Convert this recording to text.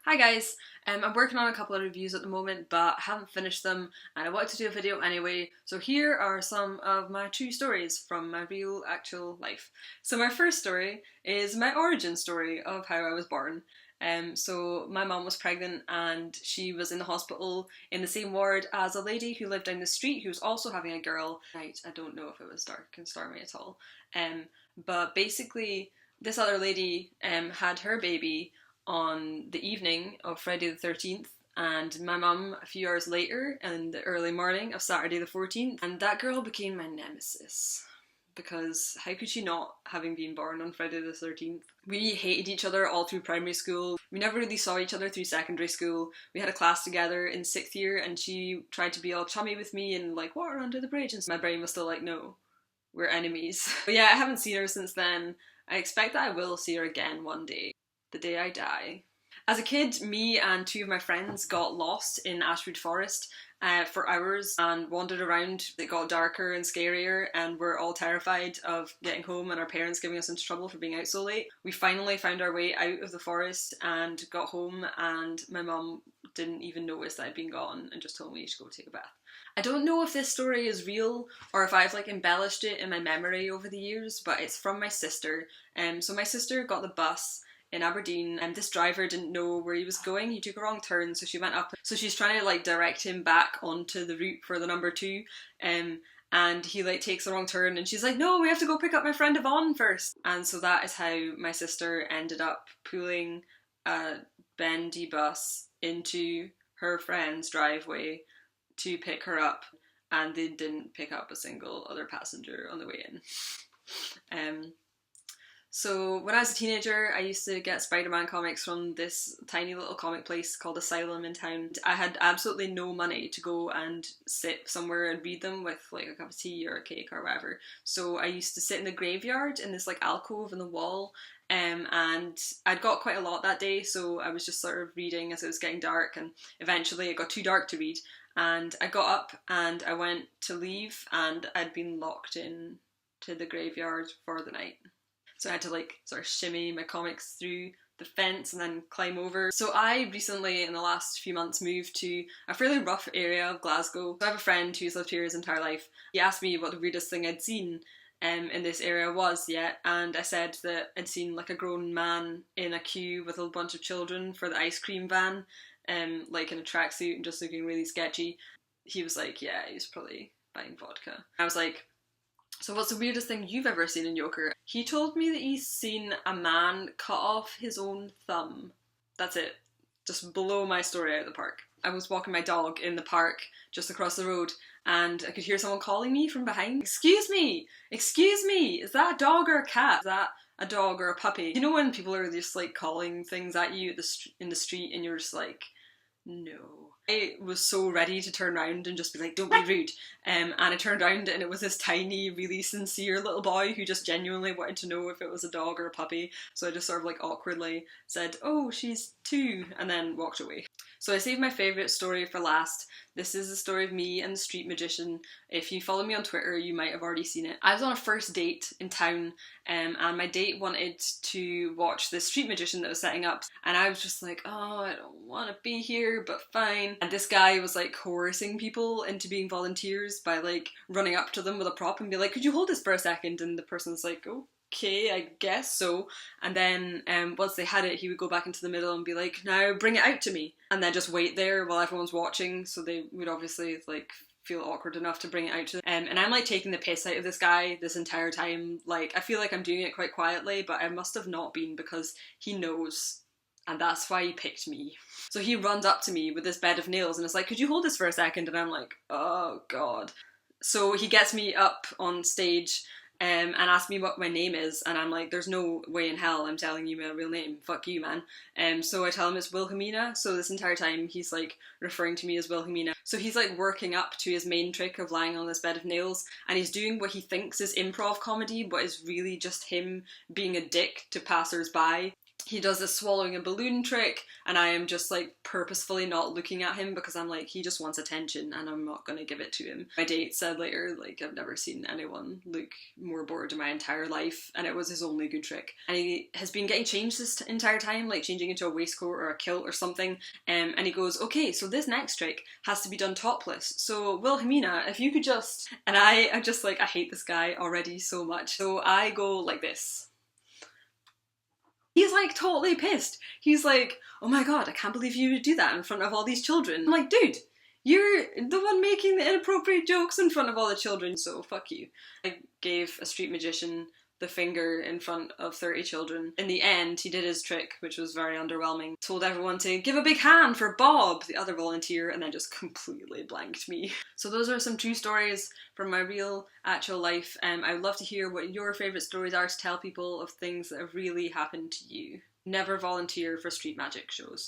Hi guys, I'm working on a couple of reviews at the moment but haven't finished them and I wanted to do a video anyway, so here are some of my true stories from my real actual life. So my first story is my origin story of how I was born. So my mum was pregnant and she was in the hospital in the same ward as a lady who lived down the street who was also having a girl. Right, I don't know if it was dark and stormy at all. But basically this other lady had her baby on the evening of Friday the 13th and my mum a few hours later in the early morning of Saturday the 14th, and that girl became my nemesis. Because how could she not, having been born on Friday the 13th? We hated each other all through primary school. We never really saw each other through secondary school. We had a class together in 6th year and she tried to be all chummy with me and like, water under the bridge, and so my brain was still like, no, we're enemies. But yeah, I haven't seen her since then. I expect that I will see her again one day. The day I die. As a kid, me and two of my friends got lost in Ashwood Forest for hours and wandered around. It got darker and scarier and we're all terrified of getting home and our parents giving us into trouble for being out so late. We finally found our way out of the forest and got home, and my mum didn't even notice that I'd been gone and just told me to go take a bath. I don't know if this story is real or if I've like embellished it in my memory over the years, but it's from my sister. So my sister got the bus in Aberdeen and this driver didn't know where he was going. He took a wrong turn, so she went up. So she's trying to like direct him back onto the route for the number 2, and he like takes the wrong turn and she's like, no, we have to go pick up my friend Yvonne first. And so that is how my sister ended up pulling a bendy bus into her friend's driveway to pick her up, and they didn't pick up a single other passenger on the way in. So when I was a teenager, I used to get Spider-Man comics from this tiny little comic place called Asylum in town. I had absolutely no money to go and sit somewhere and read them with like a cup of tea or a cake or whatever. So I used to sit in the graveyard in this like alcove in the wall, and I'd got quite a lot that day, so I was just sort of reading as it was getting dark, and eventually it got too dark to read and I got up and I went to leave and I'd been locked in to the graveyard for the night. So I had to like sort of shimmy my comics through the fence and then climb over. So I recently, in the last few months, moved to a fairly rough area of Glasgow. So I have a friend who's lived here his entire life. He asked me what the weirdest thing I'd seen in this area was yet, and I said that I'd seen like a grown man in a queue with a bunch of children for the ice cream van, like in a tracksuit and just looking really sketchy. He was like, yeah, he was probably buying vodka. I was like, so what's the weirdest thing you've ever seen in Yoker? He told me that he's seen a man cut off his own thumb. That's it. Just blow my story out of the park. I was walking my dog in the park just across the road and I could hear someone calling me from behind. Excuse me! Excuse me! Is that a dog or a cat? Is that a dog or a puppy? You know when people are just like calling things at you in the street and you're just like, no. I was so ready to turn around and just be like, don't be rude. And I turned around and it was this tiny, really sincere little boy who just genuinely wanted to know if it was a dog or a puppy. So I just sort of like awkwardly said, oh, she's 2, and then walked away. So I saved my favourite story for last. This is the story of me and the street magician. If you follow me on Twitter, you might have already seen it. I was on a first date in town, and my date wanted to watch the street magician that was setting up, and I was just like, oh, I don't want to be here, but fine. And this guy was like coercing people into being volunteers by like running up to them with a prop and be like, could you hold this for a second? And the person's like, oh, okay, I guess so. And then once they had it, he would go back into the middle and be like, now bring it out to me. And then just wait there while everyone's watching, so they would obviously like feel awkward enough to bring it out to them. And I'm like taking the piss out of this guy this entire time. Like, I feel like I'm doing it quite quietly, but I must have not been because he knows. And that's why he picked me. So he runs up to me with this bed of nails and is like, could you hold this for a second? And I'm like, oh god. So he gets me up on stage and asked me what my name is, and I'm like, there's no way in hell I'm telling you my real name, fuck you, man. So I tell him it's Wilhelmina, so this entire time he's like referring to me as Wilhelmina. So he's like working up to his main trick of lying on this bed of nails, and he's doing what he thinks is improv comedy, but is really just him being a dick to passers-by. He does this swallowing a balloon trick, and I am just like purposefully not looking at him because I'm like, he just wants attention and I'm not gonna give it to him. My date said later, like, I've never seen anyone look more bored in my entire life, and it was his only good trick. And he has been getting changed this entire time, like changing into a waistcoat or a kilt or something, and he goes, okay, so this next trick has to be done topless. So Wilhelmina, if you could just... And I'm just like, I hate this guy already so much. So I go like this. He's like totally pissed. He's like, oh my god, I can't believe you would do that in front of all these children. I'm like, dude, you're the one making the inappropriate jokes in front of all the children, so fuck you. I gave a street magician the finger in front of 30 children. In the end, he did his trick, which was very underwhelming. Told everyone to give a big hand for Bob, the other volunteer, and then just completely blanked me. So those are some true stories from my real, actual life. I would love to hear what your favourite stories are to tell people of things that have really happened to you. Never volunteer for street magic shows.